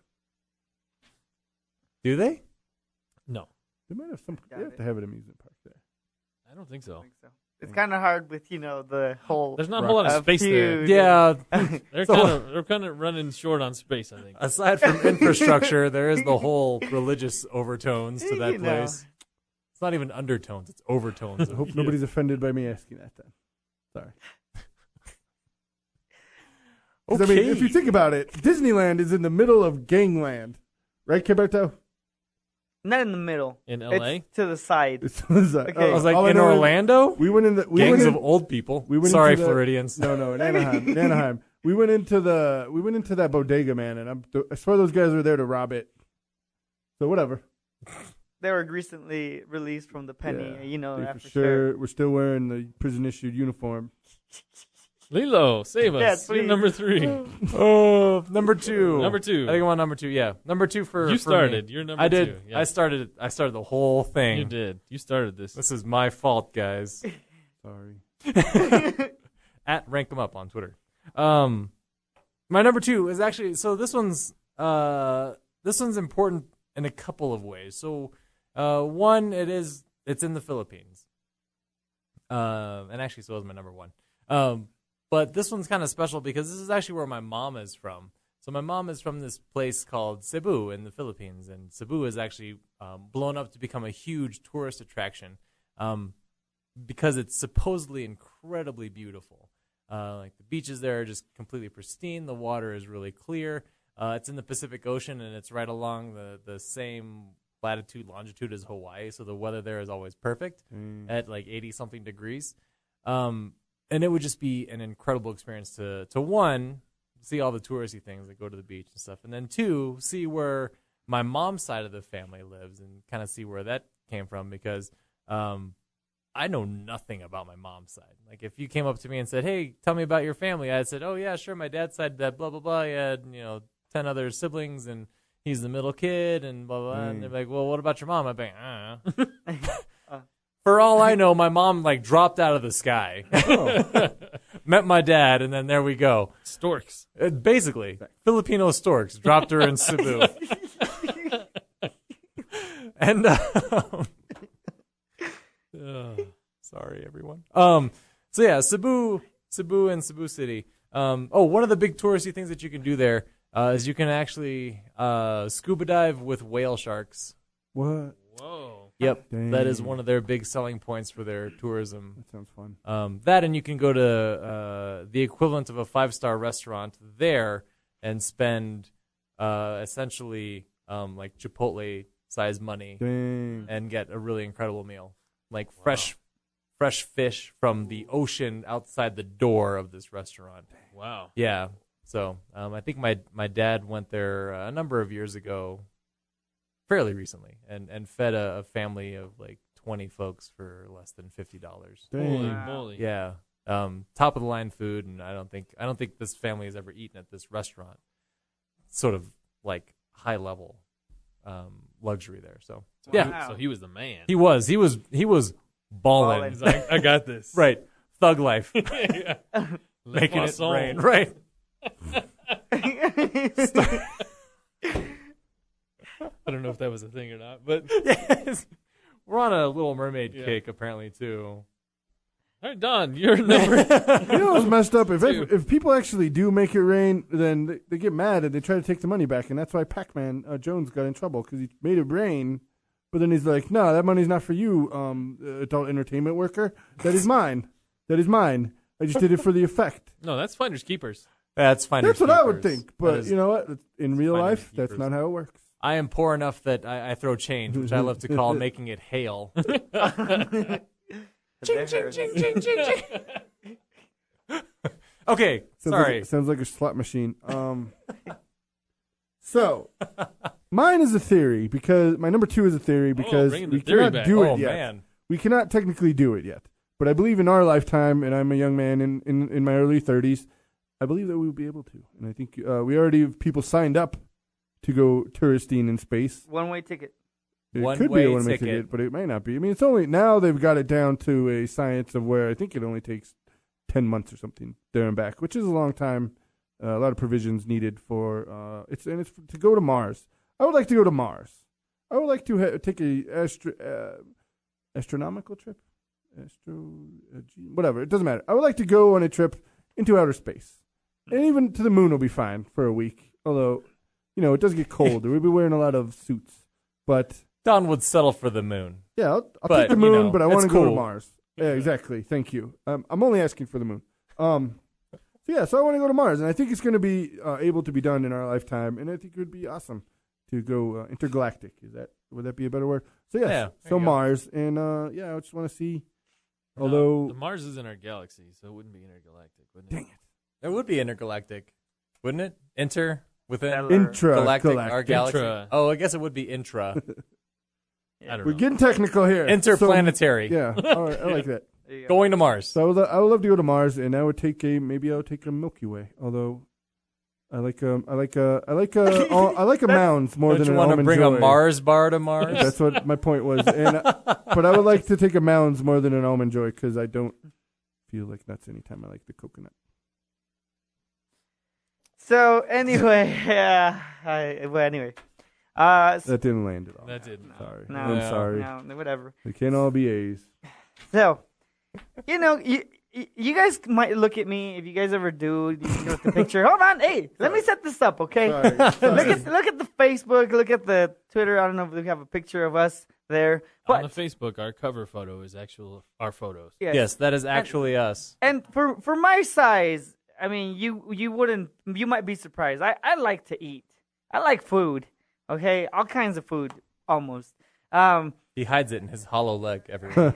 Do they? No, They might have some. They Got have it. to have an amusement park there. I don't think so. It's kind of hard with the whole. There's not a whole lot of space there. feud. Yeah. They're So- kind of running short on space. I think. Aside from infrastructure, there is the whole religious overtones to that You know. place. It's not even undertones; it's overtones. I hope nobody's offended by me asking that. Then, sorry. 'Cause, I mean, if you think about it, Disneyland is in the middle of gangland, right, Kiberto? Not in the middle. In LA? It's to the side. I was like, all I in know is Orlando, we went in the gangs of old people. we went Sorry, into the- Floridians. No, in Anaheim. In Anaheim. We went into that bodega, man, and I swear those guys were there to rob it. So whatever. They were recently released from the penny. Yeah, You know they that for for sure. We're still wearing the prison issued uniform. Lilo, save us. Yes, You're please. number 3. Oh, number 2. Number 2. I think I'm on number 2. Yeah, number 2 for You for me. started. You're number I did. 2. Yeah. I started the whole thing. You did. You started this. This is my fault, guys. Sorry. At Rank 'em Up on Twitter. My number 2 is actually this one's important in a couple of ways. So one, it's in the Philippines. And actually so is my number 1. But this one's kind of special because this is actually where my mom is from. So my mom is from this place called Cebu in the Philippines, and Cebu is actually blown up to become a huge tourist attraction because it's supposedly incredibly beautiful. Like the beaches there are just completely pristine. The water is really clear. It's in the Pacific Ocean, and it's right along the same latitude, longitude as Hawaii, so the weather there is always perfect at like 80-something degrees. And it would just be an incredible experience to one, see all the touristy things that go to the beach and stuff, and then 2, see where my mom's side of the family lives and kind of see where that came from because I know nothing about my mom's side. Like if you came up to me and said, "Hey, tell me about your family," I said, "Oh yeah, sure. My dad's side, that blah blah blah. He had 10 other siblings and he's the middle kid and blah blah." And they're like, "Well, what about your mom?" I'm like, I don't know. For all I know, my mom like dropped out of the sky, met my dad, and then there we go. Storks. Basically, Filipino storks dropped her in Cebu, and sorry everyone. So yeah, Cebu and Cebu City. One of the big touristy things that you can do there is you can actually scuba dive with whale sharks. What? Whoa. Yep, that is Dang. one of their big selling points for their tourism. That sounds fun. That and you can go to the equivalent of a 5-star restaurant there and spend essentially like Chipotle size money Dang. and get a really incredible meal, like fresh fish from the ocean outside the door of this restaurant. Wow. Yeah. So I think my dad went there a number of years ago, fairly recently, and fed a family of like 20 folks for less than $50. Holy Dang. moly. Yeah. Top of the line food, and I don't think this family has ever eaten at this restaurant. Sort of like high level luxury there. So yeah, Wow. So he was the man. he was balling. Ballin'. He's like, I got this. Right, thug life, Yeah. Le making it Poisson. rain. Right. I don't know if that was a thing or not, but Yes. We're on a Little Mermaid Yeah. kick apparently too. All right, Don, you're number. You know what's messed up? Two. If people actually do make it rain, then they get mad and they try to take the money back, and that's why Pac-Man Jones got in trouble because he made it rain, but then he's like, "No, that money's not for you, adult entertainment worker. That is mine. That is mine. I just did it for the effect." No, that's finders keepers. That's fine. That's what I would think, but you know what? In real Finders life, that's keepers. not how it works. I am poor enough that I throw change, which I love to call making it hail. Ching, ching, ching, ching. Okay, sorry. Sounds like a slot machine. So, mine is a theory because my number 2 is a theory because bringing the we theory cannot back. do it Oh, yet. man. We cannot technically do it yet, but I believe in our lifetime, and I'm a young man in my early 30s. I believe that we will be able to, and I think we already have people signed up to go touristing in space. One-way ticket. It One could way be a one-way ticket. ticket, but it might not be. I mean, it's only now they've got it down to a science of where I think it only takes 10 months or something there and back, which is a long time. A lot of provisions needed for it's to go to Mars. I would like to go to Mars. I would like to take a astronomical trip, whatever. It doesn't matter. I would like to go on a trip into outer space, and even to the moon will be fine for a week. Although, it does get cold. We'll be wearing a lot of suits, but. Don would settle for the moon. Yeah, I'll But, take the moon, you know, but I want to it's go to cool. Mars. Yeah, exactly. Thank you. I'm only asking for the moon. So I want to go to Mars, and I think it's going to be able to be done in our lifetime, and I think it would be awesome to go intergalactic. Would that be a better word? So yes, Yeah, there so you go. Mars, and I just want to see. No, Although, the Mars is in our galaxy, so it wouldn't be intergalactic, wouldn't it? dang it, It would be intergalactic, wouldn't it? Within intragalactic. our galaxy. Intra. Oh, I guess it would be intra. I don't We're know. getting technical here. Interplanetary. So, yeah, all right, I like that. There you go. Going to Mars. So I would love to go to Mars, and I would maybe I'll take a Milky Way. Although I like a mounds more Don't than you an want to almond bring joy. a Mars bar to Mars? That's what my point was. But I would like to take a mounds more than an almond joy because I don't feel like nuts anytime I like the coconut. So anyway, anyway. That didn't land at all. That didn't. Sorry. No, I'm sorry. No, whatever. They can't all be A's. So, you guys might look at me if you guys ever do. You look at the picture. Hold on, hey, let me set this up, okay? Sorry. Look at the Facebook. Look at the Twitter. I don't know if we have a picture of us there, On the but Facebook, our cover photo is our photos. Yes, that is actually us. And for my size, I mean, you might be surprised. I like to eat. I like food. Okay, all kinds of food, almost. He hides it in his hollow leg everywhere.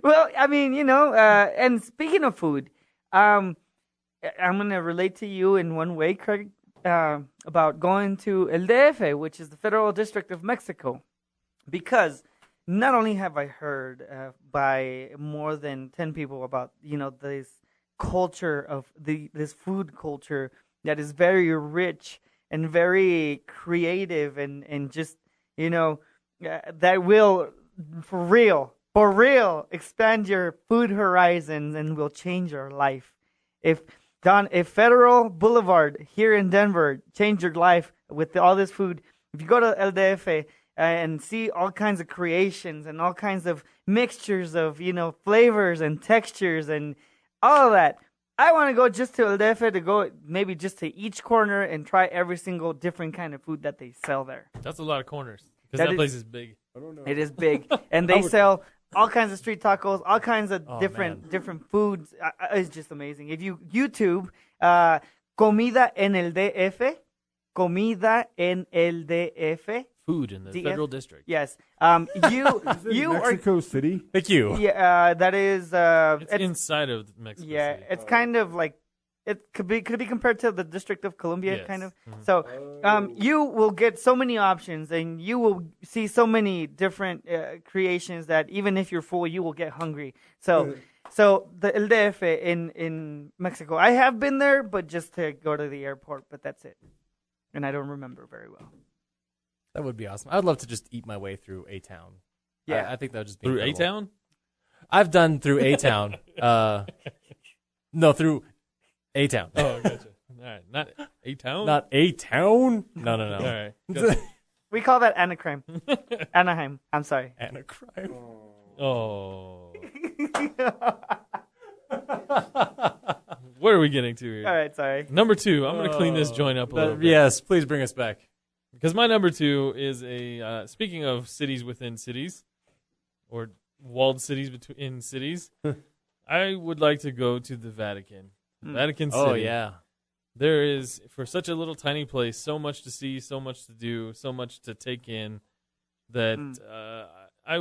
Well, I mean, and speaking of food, I'm gonna relate to you in one way, Craig, about going to El DF, which is the Federal District of Mexico, because not only have I heard by more than 10 people about this culture of this food culture that is very rich and very creative and just that will for real expand your food horizons and will change your life. If Federal Boulevard here in Denver changed your life with all this food, if you go to El DF and see all kinds of creations and all kinds of mixtures of flavors and textures and all of that, I want to go just to El DF to go maybe just to each corner and try every single different kind of food that they sell there. That's a lot of corners because That that is- place is big. I don't know. It is big, and they sell all kinds of street tacos, all kinds of Oh, different foods. It's just amazing. If you YouTube comida en el DF, comida en el DF, Food in the DF? Federal District. yes, Is it you are Mexico City? Thank you. yeah. That is It's inside of Mexico yeah. City. It's kind of like it could be compared to the District of Columbia, Yes. kind of. Mhm. So, you will get so many options, and you will see so many different creations that even if you're full, you will get hungry. So the El DF in Mexico, I have been there, but just to go to the airport, but that's it, and I don't remember very well. That would be awesome. I'd love to just eat my way through A Town. Yeah. I think that would just be Through incredible. A-Town? I've done through A Town. No, through A Town. Oh, gotcha. All right. Not A-Town? Not A Town. No. All right. Gotcha. We call that Anaheim. Anaheim. I'm sorry. Anacrime. Oh. What are we getting to here? All right, sorry. Number 2. I'm going to clean this joint up a little bit. Yes, please bring us back. Because my number 2 is a speaking of cities within cities, or walled cities in cities. I would like to go to the Vatican. Vatican City. Oh, yeah. There is, for such a little tiny place, so much to see, so much to do, so much to take in that I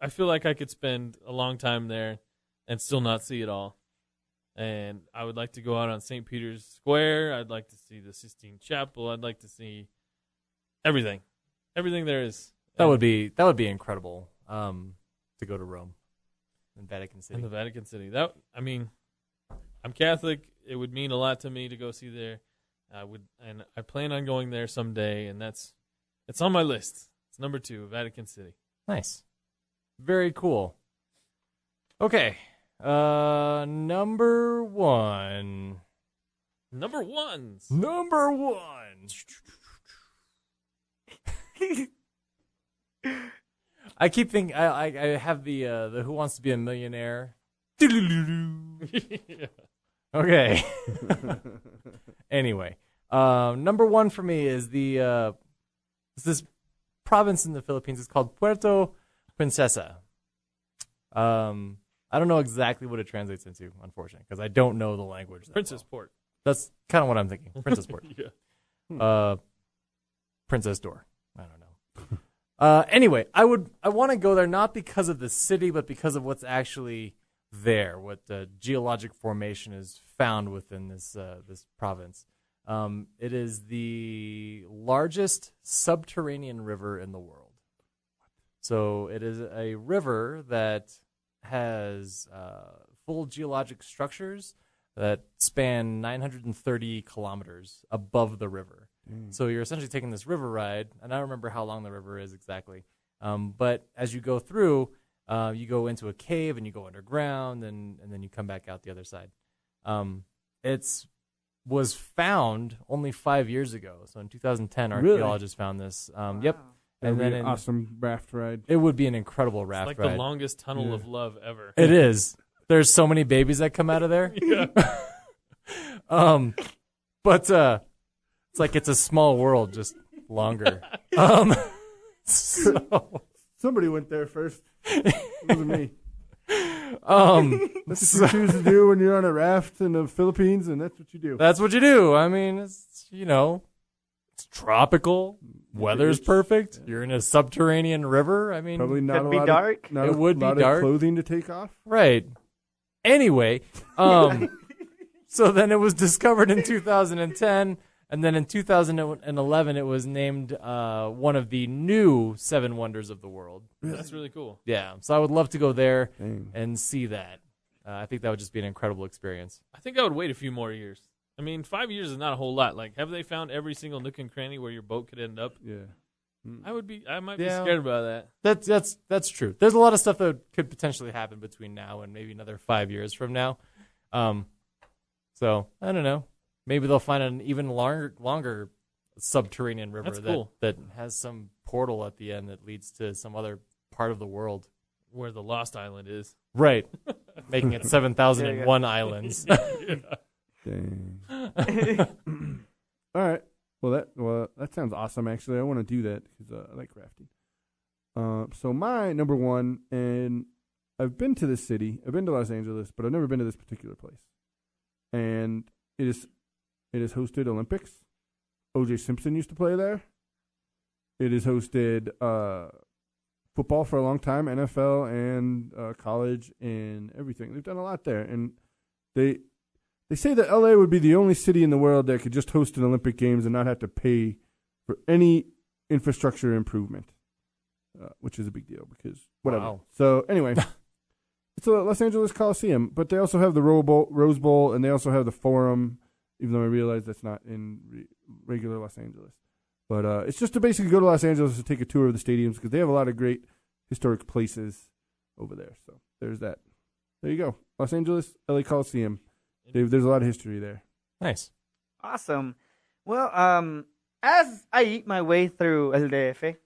feel like I could spend a long time there and still not see it all. And I would like to go out on St. Peter's Square. I'd like to see the Sistine Chapel. I'd like to see everything there is. That would be incredible. To go to Rome and Vatican City. In the Vatican City. I'm Catholic. It would mean a lot to me to go see there. I plan on going there someday, and it's on my list. It's number 2, Vatican City. Nice. Very cool. Okay. Number 1. Number 1s. Number 1. I keep thinking I have the Who Wants to Be a Millionaire. Okay. Anyway, number 1 for me is this province in the Philippines. It's called Puerto Princesa. I don't know exactly what it translates into, unfortunately, because I don't know the language. Princess Port. That's kind of what I'm thinking. Princess Port. Yeah. Princess Door. I don't know. Anyway, I want to go there not because of the city, but because of what's actually there, what the geologic formation is found within this province. It is the largest subterranean river in the world. So it is a river that has full geologic structures that span 930 kilometers above the river. So you're essentially taking this river ride, and I don't remember how long the river is exactly. But as you go through, you go into a cave and you go underground, and then you come back out the other side. It was found only 5 years ago. So in 2010, archaeologists found this. Yep. That'd And be then an awesome raft ride. it would be an incredible raft It's like ride. the longest tunnel of love ever. It is. There's so many babies that come out of there. Yeah. But it's like it's a small world, just longer. So, Somebody went there first. It wasn't me. That's what you choose to do when you're on a raft in the Philippines, and that's what you do. that's what you do. I mean, it's it's tropical. Weather's perfect. You're in a subterranean river. I mean, Probably not Could a be lot dark. Of, not It a would be lot dark. of clothing to take off. right. Anyway, so then it was discovered in 2010, and then in 2011 it was named one of the new 7 wonders of the world. That's really cool. Yeah, so I would love to go there Dang. and see that. I think that would just be an incredible experience. I think I would wait a few more years. I mean, 5 years is not a whole lot. Like, have they found every single nook and cranny where your boat could end up? Yeah. I might be Yeah. scared about that. That's true. There's a lot of stuff that could potentially happen between now and maybe another 5 years from now. So I don't know. Maybe they'll find an even longer subterranean river That's cool. that has some portal at the end that leads to some other part of the world. Where the Lost Island is. Right, making it 7,001 islands. Dang. All right. Well, that sounds awesome. Actually, I want to do that because I like rafting. So my number 1, and I've been to this city. I've been to Los Angeles, but I've never been to this particular place. And it has hosted Olympics. O.J. Simpson used to play there. It has hosted football for a long time, NFL and college and everything. They've done a lot there, and they say that LA would be the only city in the world that could just host an Olympic Games and not have to pay for any infrastructure improvement, which is a big deal because whatever. Wow. So anyway, it's a Los Angeles Coliseum, but they also have the Rose Bowl, and they also have the Forum, even though I realize that's not in regular Los Angeles. But it's just to basically go to Los Angeles to take a tour of the stadiums because they have a lot of great historic places over there. So there's that. There you go. Los Angeles, LA Coliseum. There's a lot of history there. Nice. Awesome. Well, as I eat my way through El DF,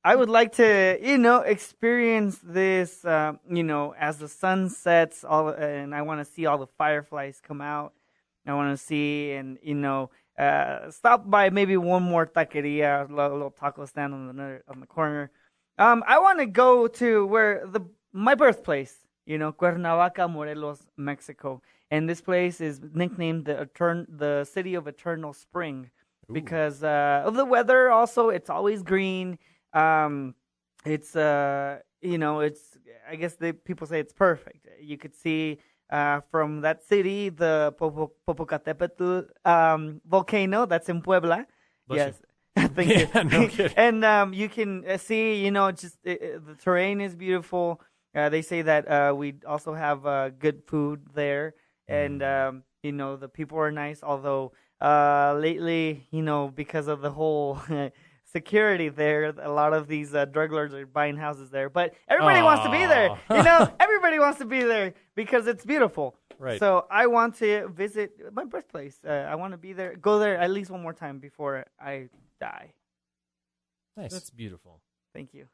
I would like to, experience this, as the sun sets, and I want to see all the fireflies come out. I want to see and, stop by maybe one more taqueria, a little taco stand on the corner. I want to go to where my birthplace, Cuernavaca, Morelos, Mexico. And this place is nicknamed the City of Eternal Spring because of the weather. Also, it's always green. It's I guess people say it's perfect. You could see from that city the Popocatépetl volcano that's in Puebla. Bless Yes, thank you. Yeah, no kidding. And you can see, just the terrain is beautiful. They say that we also have good food there, and the people are nice. Although lately, because of the whole security there, a lot of these drug lords are buying houses there. But everybody wants to be there. Everybody wants to be there because it's beautiful. Right. So I want to visit my birthplace. I want to be there, go there at least one more time before I die. Nice. That's beautiful. Thank you.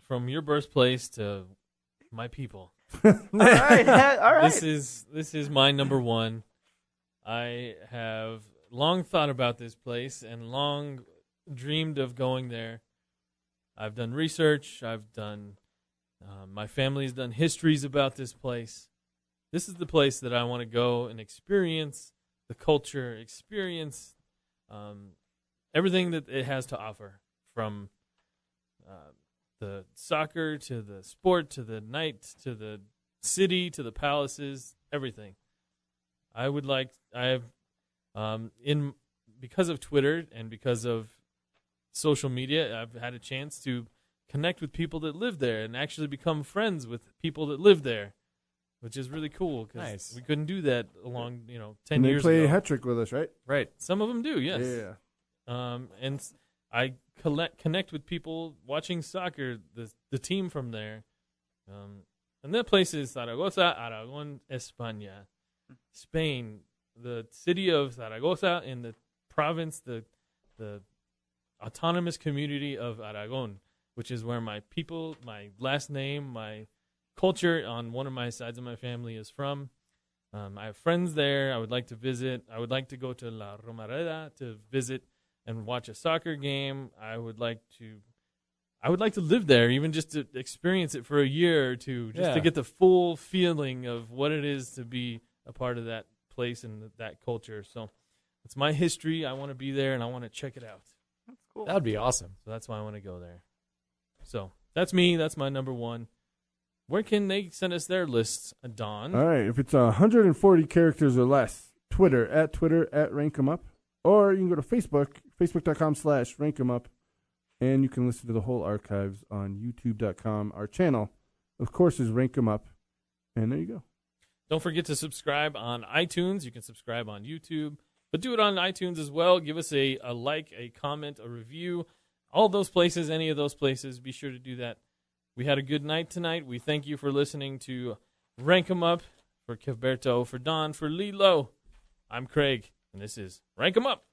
From your birthplace to my people. All right. All right. This is my number one. I have long thought about this place and long dreamed of going there. I've done research. I've done. My family's done histories about this place. This is the place that I want to go and experience the culture, experience everything that it has to offer, from the soccer to the sport to the night to the city to the palaces, everything. Because of Twitter and because of social media, I've had a chance to connect with people that live there and actually become friends with people that live there, which is really cool because Nice. we couldn't do that 10 And they years play ago. hat trick with us, right? Right. Some of them do, yes. Yeah. And I connect with people watching soccer, the team from there. And that place is Zaragoza, Aragon, España, Spain, the city of Zaragoza in the province, the autonomous community of Aragon, which is where my people, my last name, my culture on one of my sides of my family is from. I have friends there. I would like to visit. I would like to go to La Romareda to visit and watch a soccer game. I would like to live there, even just to experience it for a year or two, just to get the full feeling of what it is to be a part of that place and that culture. So it's my history. I want to be there and I want to check it out. That's cool. That would be awesome. So that's why I want to go there. So that's me. That's my number one. Where can they send us their lists, Don? All right. If it's 140 characters or less, Twitter at RankEmUp. Or you can go to Facebook, facebook.com/RankEmUp. And you can listen to the whole archives on youtube.com. Our channel, of course, is Rank 'em Up. And there you go. Don't forget to subscribe on iTunes. You can subscribe on YouTube, but do it on iTunes as well. Give us a like, a comment, a review. All those places, any of those places, be sure to do that. We had a good night tonight. We thank you for listening to Rank 'em Up. For Gilberto, for Don, for Lilo, I'm Craig, and this is Rank 'em Up.